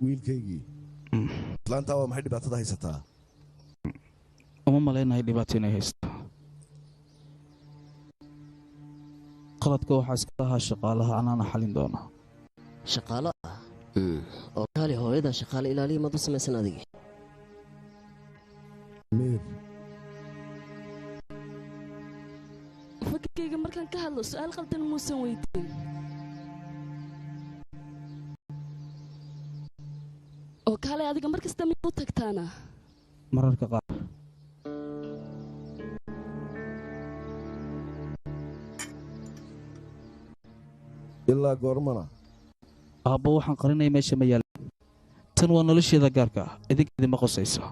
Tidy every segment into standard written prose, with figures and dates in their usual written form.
wiilkaygii islaantaa waa maxay dhibaatada haysataa uma malaynahay dhibaato inay haysto qaladka waxaa iska lahaa shaqaalaha anaana xalin doona shaqaalo ah oo kaali hooyada shaqaale ilaaliya madu samaysan adigi meer fakirkayga markaan ka hadlo su'aal qaldan muusan weydiin oo kaale adiga mar kasta mid u tagtaana mararka qaar ilaa goormana aabbo waxaan qarinaya meesha ma yaalan tan waa nolosheeda gaarka ah idinkeedima qosayso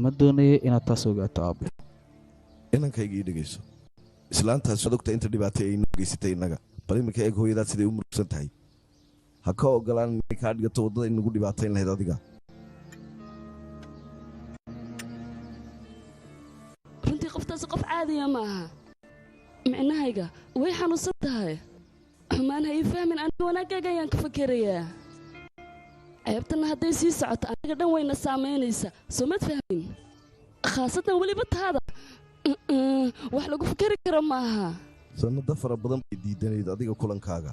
ma doonaya inaad taas ogaato aabbe inankayga ii dhegayso islaantaas waad ogta inta dhibaatay ay noo geysatay innaga bal iminka eeg hooyadaad siday u murugsan tahay ha ka ogolaan inay kaa dhigato waddada inagu dhibaatayn lahayd adiga runtii qoftaasi qof caadiya ma aha micnahayga way xanuunsan tahay xumaan ha ii fahmin aniga wanaaggaaga ayaan ka fakerayaa ceebtanna hadday sii socoto aniga dhan wayna saamaynaysa soo maad fahmin khaasatan weliba taada wax lagu fakeri karo maaha sannado fara badan bay diidanayd adiga kulankaaga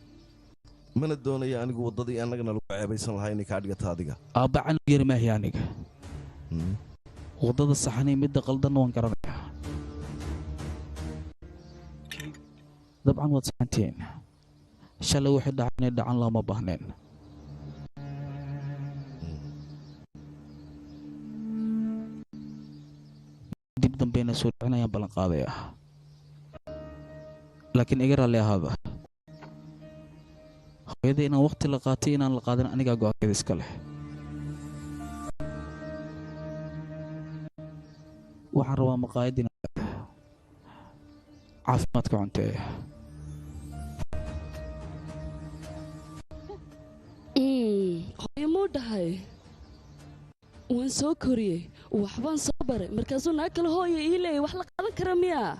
mana doonaya anigu waddadii annagana lagu ceebaysan lahaa inay kaa dhigata adiga aabba canug yar maahi aniga waddada saxanii midda qaldanna waan garanayaa dabcan waad saxantiin shalay waxay dhacan inay dhacan looma baahneen dib dambayna soo dhicinayaan ballanqaadaya laakiin iga raalli ahaada hooyada inaan wakhti la qaatay inaan la qaadan anigaa go'aankeeda iska leh waxaan rabaa maqaayad inaad caafimaadka cunteeya hooyo muu dhahay waan soo koriyey waxbaan soo baray markaasuu naag kale hooyo ii leeyay wax la qaadan kara miyaa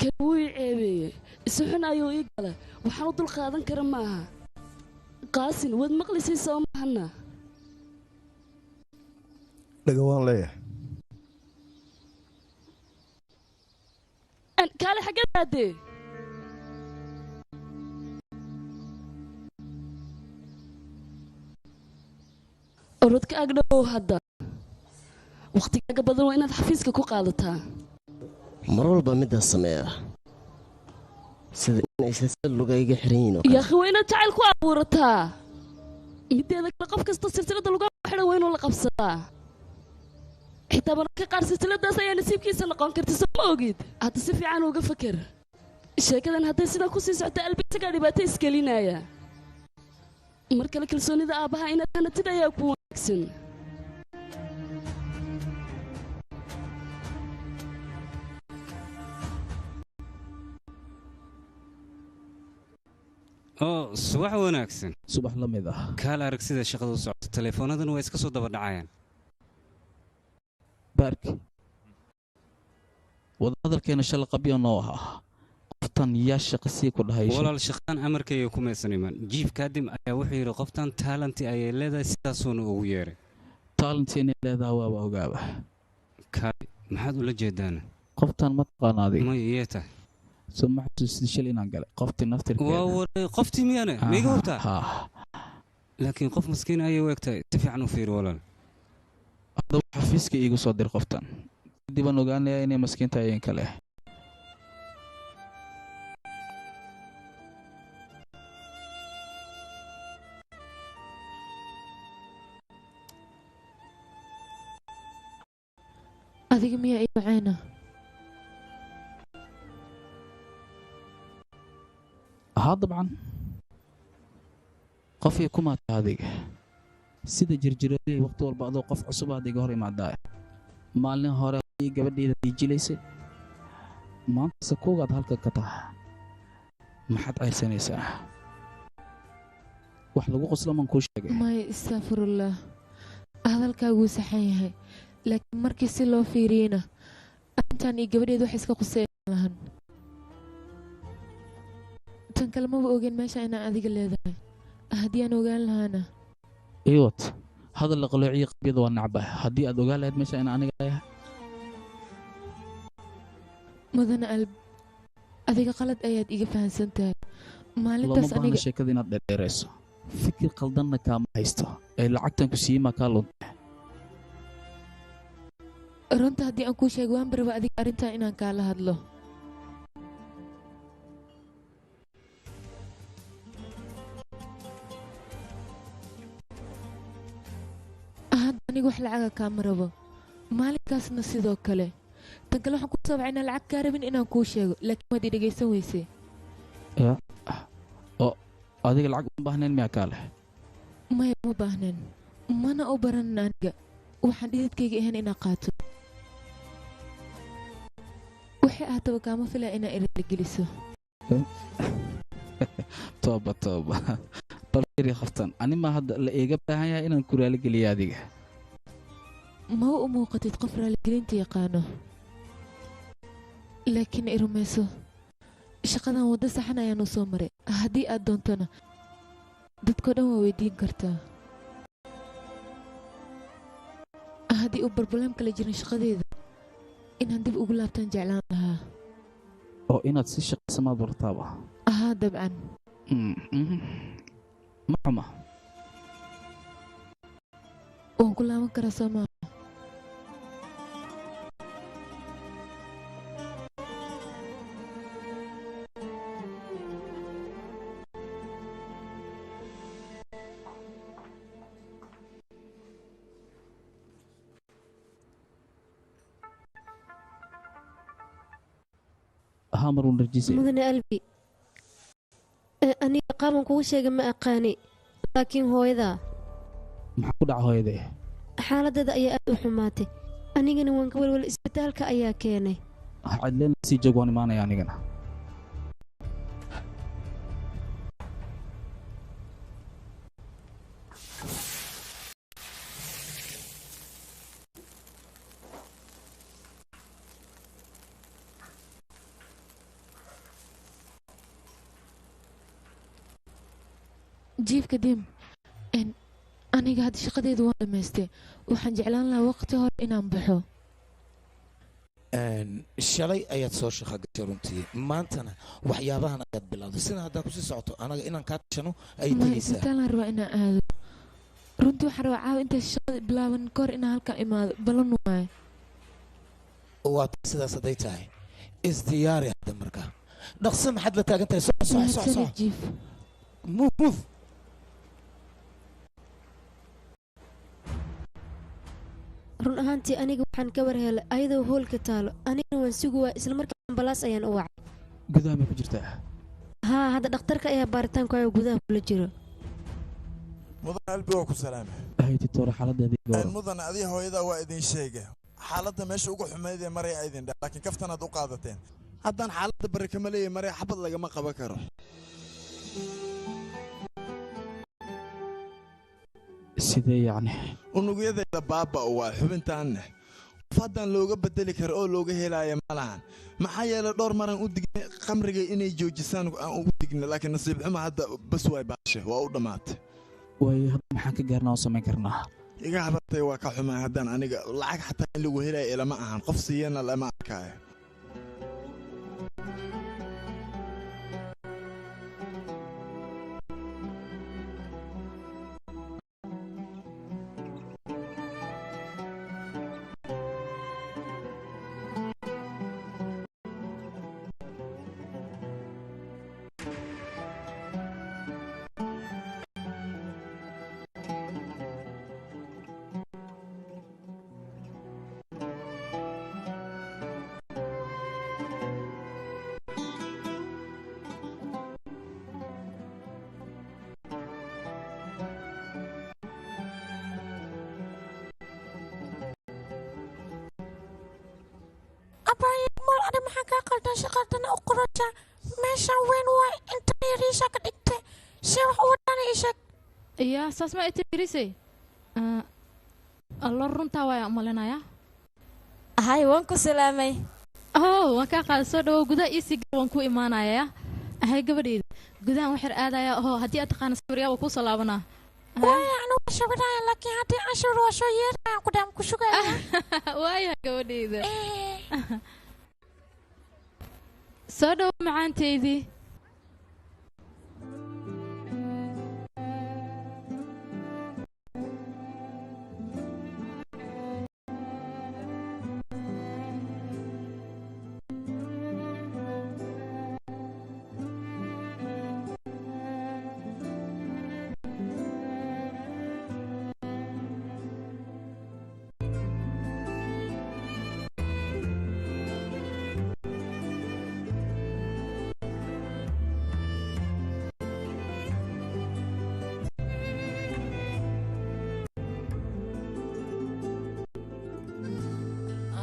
kan wuu ii ceebeeyey isi xun ayuu ii galay waxaan u dul qaadan kara maaha qaasin waad maqlisay soo mahana dhaga waan leeyahay kaale xaggeed aadee orodka agdhow hadda wakhtigaaga badan waa inaad xafiiska ku qaadataa mar walba middaas sameeya sida inay silsilad lugayga xiran yihiin yaakhi waa inaad jacayl ku abuurataa middeeda kale qof kasta silsiladda lugaa xidhan waa inuu la qabsadaa xitaa mararka qaar silsiladaas ayaa nasiibkiisa noqon karta soo ma ogid hadda si fiican uga faker sheekadan hadday sidaa ku sii socto albisagaa dhibaato isgelinaya mar kale kalsoonida aabbaha inaad hanatid ayaa ku wanaagsan subax wanaagsan subax la mid ah kaal arag sida shaqada u socoto teleefoonadan waa iska soo daba dhacayaan baarki wadahadalkeena shala qabyo noo ahaa qoftan yaa shaqa sii ku dhahay walaal shaqaan amarkayga ku maysan iman jiif kaadim ayaa wuxuu yidhi qoftan taalanti ayay leedahay sidaasuuna ugu yeeray taalanti inay leedahay waaba ogaaba kaali maxaad ula jeedaana qoftan ma taqaana adiga may iyee tahay soo ma xasuusid shil inaan galay qoftii naftirkeeda waa waray qoftii miyaane maiga hubtaa laakiin qof maskiin ayay u egtahay si fiican u fiiri walaal haddaba xafiiska iigu soo dir qoftan kadib aan ogaanayaa inay maskiinta ayeen kale adiga miyaa ii wacayna haa dabcan qofii ku maata adiga sida jirjiradii waqti walba adoo qof cusub adiga hor imaadaa maalin hore gabadheeda diijilaysay maantase kuugaad halka ka taha maxaad cayrsanaysaa wax lagu qoslaman kuu sheegay maya istaafirullaah hadalkaaguu saxan yahay laakiin markii si loo fiiriyeyna arrintan iyo gabadheed wax iska quseeyan lahan tan tan kale maba ogeen meesha inaan adiga leedahay haddii aan ogaan lahaana iwad hadal la qaloociyo qabyada waa nacba haddii aad ogaan lahayd meesha inaan aniga leeyahay mudana alb adiga qalad ayaad iga fahansan tahay maalintaas lama baahna sheekada inaad dheereyso fikir qaldanna kaama haysto ee lacagtan ku siimaa kaa lunta runta haddii aan kuu sheego waan baraba adiga arrintan inaan kaala hadlo hadda aniga wax lacaga kaama rabo maalinkaasna sidoo kale tan kale waxaan ku soo baxay inaan lacag kaa rabin inaan kuu sheego laakiin waad i dhegaysan weysay oo adiga lacag uma baahnayn miyaa kaa leh maya uma baahnayn mana u baranin aniga waxaan dhididkayga ahayn inaan qaato waxay ahaataba kaama filaa inaa iraaligeliso tooba balfiri khaftan animaa hadda la iiga baahan yahay inaan ku raaligeliyo adiga maba u muuqatid qof raaligelinta yaqaano laakiin i rumayso shaqadan waddo saxan ayaan u soo maray haddii aad doontona dadkoo dhan waa weydiin kartaa haddii uu barbalaam kala jirin shaqadeeda inaan dib ugu laabtaan jeclaan lahaa oo inaad si shaqasamaad bartaaba ahaa dabcan ma xuma waan ku laaban karaa soo maaha mudane albi aniga qaaban kugu sheega ma aqaani laakiin hooyadaa maxaa ku dhaca hooyadee xaaladeeda ayaa aad u xumaatay anigana waan ka walwala isbitaalka ayaa keenay cadleen sii joog waan imaanaya anigana jiifka dim aniga hadda shaqadeedu waan dhammaystay waxaan jeclaan lahaa waqti hore inaan baxo shalay ayaad soo shaqo gashay runtii maantana waxyaabahan ayaad bilowday sida haddaa kusii socoto anaga inaan kaa tashano ay tegaysaa isbitaalaan rabaa inaan aado runtii waxaan rabaa caawa intay shaqada bilaaban kahor inaan halkan imaado balan waaye waa sidaas hadday tahay isdiyaari hadda marka dhaqso maxaad la taagan tahay soco jiif move run ahaantii aniga waxaan ka war helay ayadoo hoolka taalo anigana waan sugu waa isla markaa ambalaas ayaan u wacay gudaha may ku jirtaa haa hadda dhakhtarka ayaa baaritaanka gudaha kula jiro mudan albi waa ku salaamay haytitoora xaaladeedii mudan adiga hooyada waa idin sheegay xaaladda meesha ugu xumayd ee maray idin dhaa laakiin kaftanaad u qaadateen haddaan xaaladda bari kama leeyahay maray xabad lagama qaban karo sidee yacni unugyadeeda baaba waa xubintaanne qof haddaan looga bedeli karo oo looga helaayo ma lahan maxaa yeelay dhowr maran u dignay khamriga inay joojisaan aan ugu digna laakiin nasiib xumo hadda bas waay baashe waa u dhammaatay waayo hadda maxaan ka gaarnaa oo samayn karnaa iga habartay waa ka xumaa haddaan aniga lacag xataa in lagu helaayo ilama ahan qof siiyana lama arkaayo ada maxaa kaa qaldan shaqadana u qorata meeshan weyn waa inta yariisha ka dhigtay si wax u wadana ii sheeg yaa saas ma itirisay alla runtaa waa malinaya hay waan ku salaamay waan kaa qaada soo dhawow gudaha ii sii waan ku imaanaya هاي قبل قدام وحر آذايا هو هدي أتقان سوريا وكوصل لابنا واي أنا وش بداية لكن هدي أشهر وشوية قدام كشوكا واي قبل صدوا معان تيدي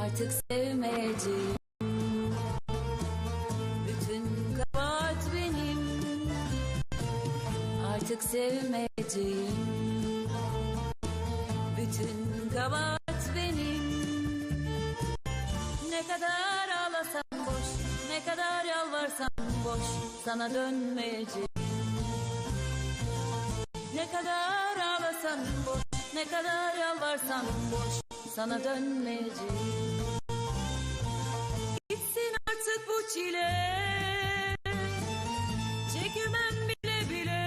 Artık sevmeyeceğim. Bütün kabahat benim. Artık sevmeyeceğim. Bütün kabahat benim. Ne kadar ağlasam boş, ne kadar yalvarsam boş, sana dönmeyeceğim. Ne kadar ağlasam boş, ne kadar yalvarsam boş, sana dönmeyeceğim. Gitsin artık bu çile, çekemem bile bile.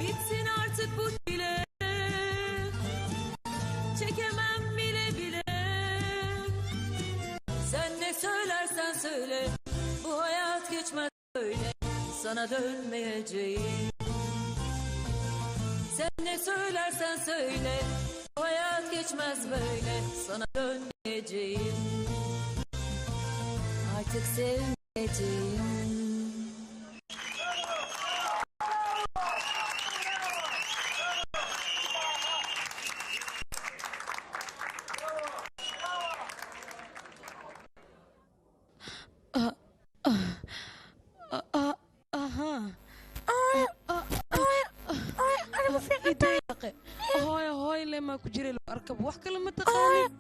Bitsin artık bu çile, çekemem bile bile. Sen ne söylersen söyle, bu hayat geçmez böyle, sana dönmeyeceğim. Sen ne söylersen söyle, bu hayat geçmez böyle, sana dönmeyeceğim. Artık sevmeyeceğim. هاي لما كجري الأركب وحكي لما تقاني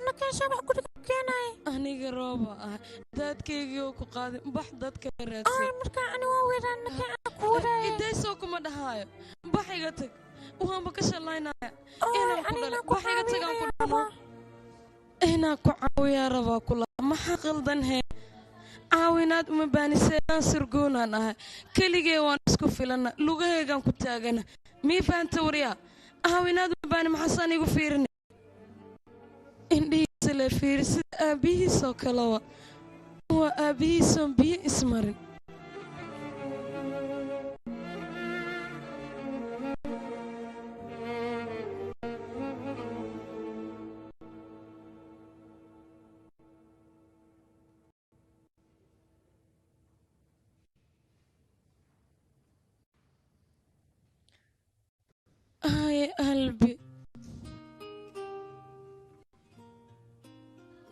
نكاشة بحكي كيناي أنا قرابة داد كيجيو كقادم بحداد كراتي مركا أنا وويران نكا أكورا إدي سوكو مدهاي بحيقتك وهم بكش الله ينايا إنا كودل بحيقتك أن كودل إنا كعاوي يا ربا كلها ما حقلدن هي caawinaad uma baani seedaan sirgoonaan ahay keligee waan isku filana lugahaygaan ku taagana mii faanta waryaa caawinaad uma baani maxaasaan igu fiirin indhihiisa le fiiri sida aabbihiisoo kalewa waa aabbihiisoon biyo ismarin هاي قلبي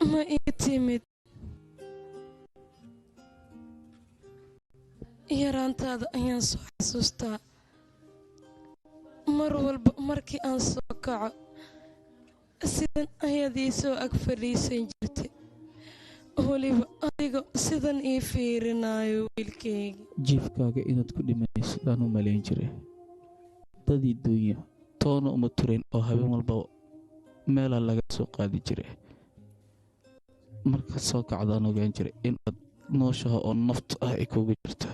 ما يتمد yaraantaada ayaan soo xasuustaa mar walba markii aan soo kaco sidan ayaad ii soo ag fadhiisan jirtay weliba adiga sidan ii fiirinaayo wiilkayga jiifkaaga inaad ku dhimanayso daan u malayn jiray dadii duunya toona uma turayn oo habeen walba meelaa laga soo qaadi jiray markaad soo kacdaan ogaan jiray inaad nooshaha oo naftu ah ay kugu jirto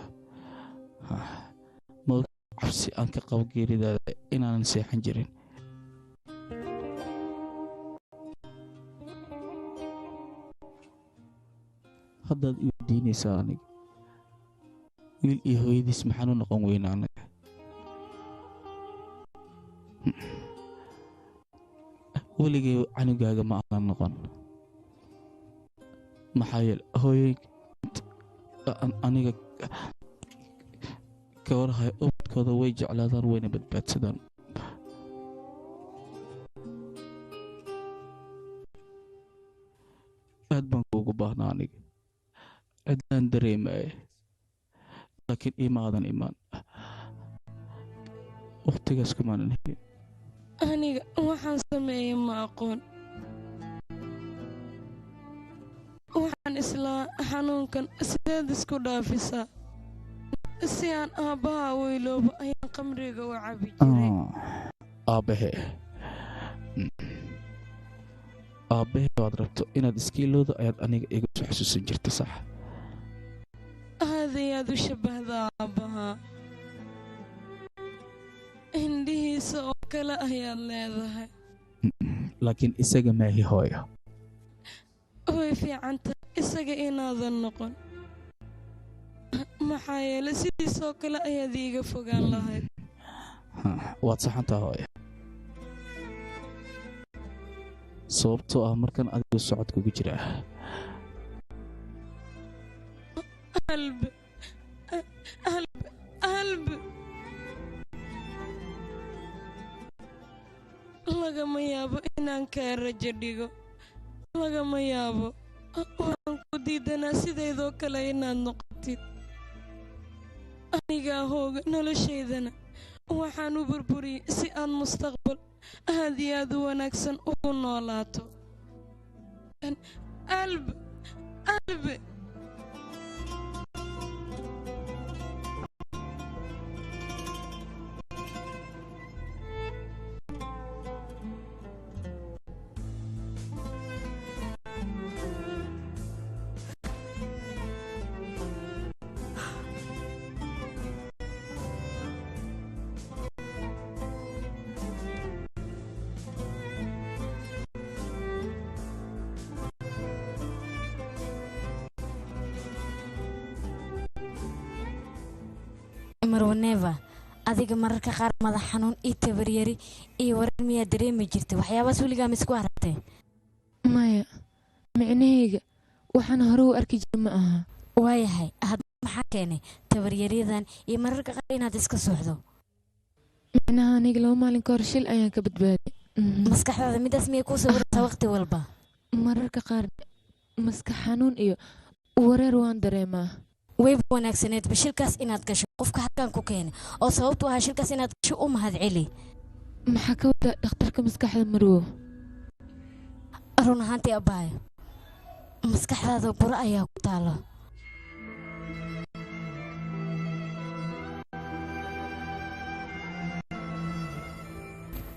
ma cabsi aan ka qabo geeridaada inaanan seexan jirin haddaad i weydiinaysaa aniga wiil iyo hooyadiis maxaan u noqon weynaa anaga weligay canugaaga ma aanan noqon maxaa yeele hooyooyinka aniga ka warhayo ubadkooda way jeclaadaan wayna badbaadsadaan aad baan kuugu baahnaa aniga cidlaan dareemaya laakiin imaadan imaan wakhtigaas kumaanan helin aniga waxaan sameeyey ma aqoon waxaan islaa xanuunkan sideed isku dhaafisaa si aan aabbaha weyloobo ayaan qamriga u cabi jiray aabbahe aabbahe waad rabto inaad iskiilooda ayaad aniga iga soo xusuusan jirta sax aad ayaad u shabbahdaa aabbaha indhihiisa oo kale ayaad leedahay laakiin isaga maahi hooyo way fiicanta isaga inaadan noqon maxaa yeele sidiisoo kale ayaad iiga fogaan lahayd waad saxantaa hooyo sababtoo ah markan adigu socod kugu jira qalbi lagama yaabo inaan kaa rajo dhigo lagama yaabo waxaan ku diidanaa sidaydoo kale inaad noqotid anigaa hooga noloshaydana waxaan u burburiyey si aan mustaqbal aad iyo aad u wanaagsan ugu noolaato albe marwaneva adiga mararka qaar madax xanuun iyo tabaryari iyo warar miyaa dareemi jirtay waxyaabaas weligaa ma isku aragtay maya micnahayga waxaan hore u arki jiray ma aha waayahay haddana maxaa keenay tabaryaryadan iyo mararka qaar inaad iska socdo micnaha aniga 2 maalin ka hor shil ayaan ka badbaaday maskaxdaada midaas miyay kuu sawirtaa waqti walba mararka qaar maskax xanuun iyo wareer waan dareemaa wayba wanaagsaneed bashilkaas inaad gasho qofka halkan ku keenay oo sababtu ahaa shilkaas inaad gasho u mahadceli maxaa ka wada dhakhtarka maskaxda marwo run ahaantii abbaayo maskaxdaada buro ayaa ku taalo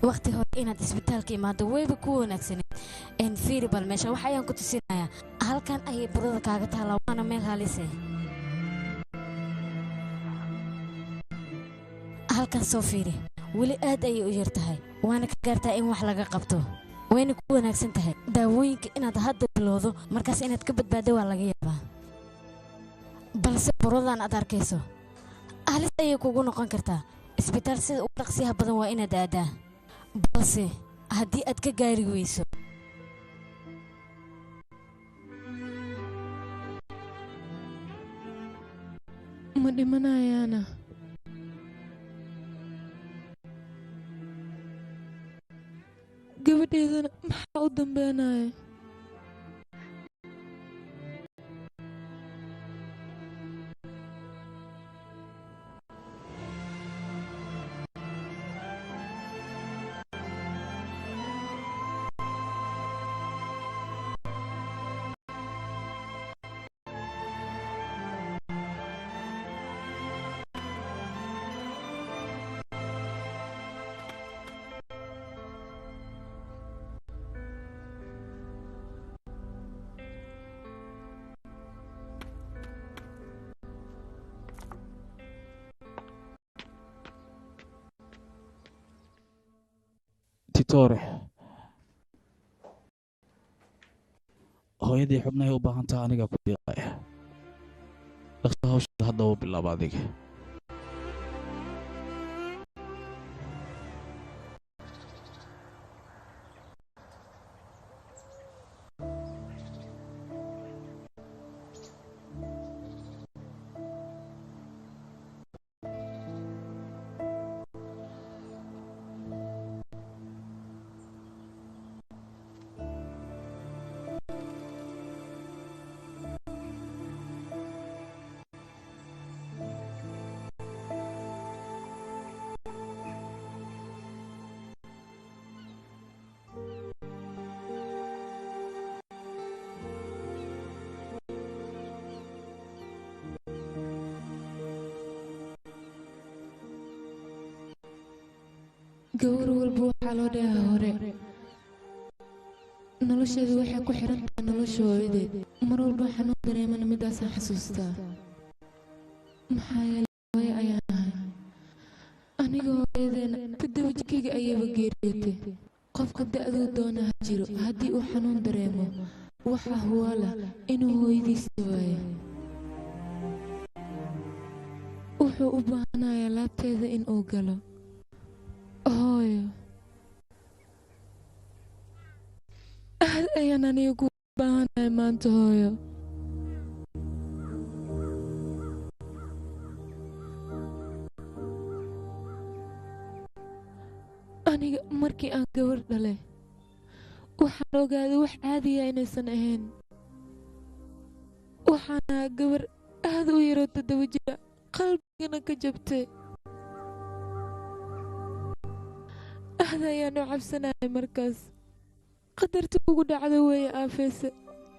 waqti hore inaad isbitaalka imaado wayba ku wanaagsaneed fiiri bal meesha wax ayaan ku tusinayaa halkan ayay burada kaaga taalaa waana meel halise halkan soo fiiri weli aad ayay u yar tahay waana ka gaartaa in wax laga qabto wayna ku wanaagsan tahay daawooyinka inaad hadda bilowdo markaas inaad ka badbaado waa laga yaabaa balse buradan aad arkayso halis ayay kugu noqon kartaa isbitaal sida ugu dhaqsiyaha badan waa inaad aadaa balse haddii aad ka gaari weyso ma dhimanayaana gabadheedana maxaa u dambeynaya titore hooyadii xubnahay u baahan taha aniga ku diiqaya dhaqso hawsha hadda u bilaaba adiga gawar walba waxaa loo dhahaa hore nolosheedu waxay ku xiran tahay nolosha hooyadeed mar walba xanuun dareemana midaasaan xasuustaa maxaa yeelay hooyo ayaan ahay aniga hooyadeena 7 jirkayga ayayba geeriyootay qofka da'duu doona ha jiro haddii uu xanuun dareemo waxaa huwaala inuu hooyadiisa waayo wuxuu u baahanayaa laabteeda in uu galo hooyo aad ayaan aniga ku baahanahay maanta hooyo aniga markii aan gabar dhalay waxaan ogaaday wax caadiya inaysan ahayn waxaan ahaa gabar aad u yaroo 7 jira qalbigana ka jabtay aad ayaan u cabsanayay markaas qadarta ugu dhacda weeye aafeese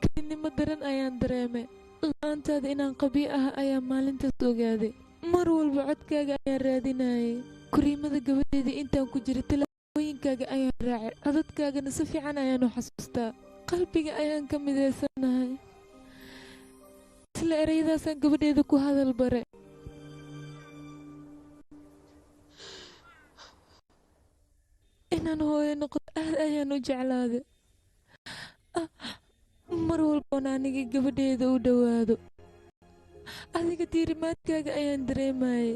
kelinimo daran ayaan dareemay la'aantaada inaan qabii ah ayaa maalintaas ogaaday mar walba codkaaga ayaan raadinayay kuriimada gabadheedii intaan ku jiray talaabooyinkaaga ayaan raacay codadkaagana si fiican ayaan u xasuustaa qalbiga ayaan ka midaysanahay isla ereyadaasaan gabadheeda ku hadal bare inaan hooyo noqoto aad ayaan u jeclaaday mar walboona aniga gabadheeda u dhowaado adiga diirimaadkaaga ayaan dareemayay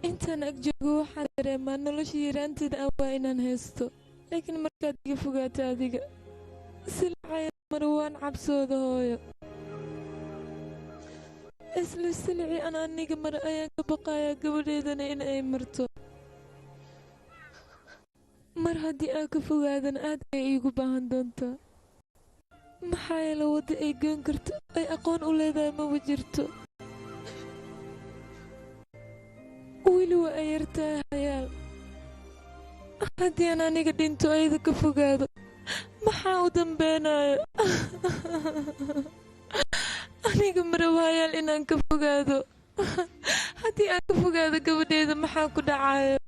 intaan ag joogo waxaan dareemaa nolosha yaraanteeda aan waa inaan haysto laakiin markaad iga fogaato adiga silacaya mar waan cabsooda hooyo isla silicii aan aniga mar ayaan ka baqayaa gabadheedana in ay marto mar haddii aan ka fogaadana aad ay iigu baahan doontaa maxaa yeele waddo ay goyn karto ay aqoon u leedahay maba jirto weli waa ay yartahay hayaal haddii aan aniga dhinto ayada ka fogaado maxaa u dambeynayo aniga maraba hayaal inaan ka fogaado haddii aan ka fogaado gabadheeda maxaa ku dhacayo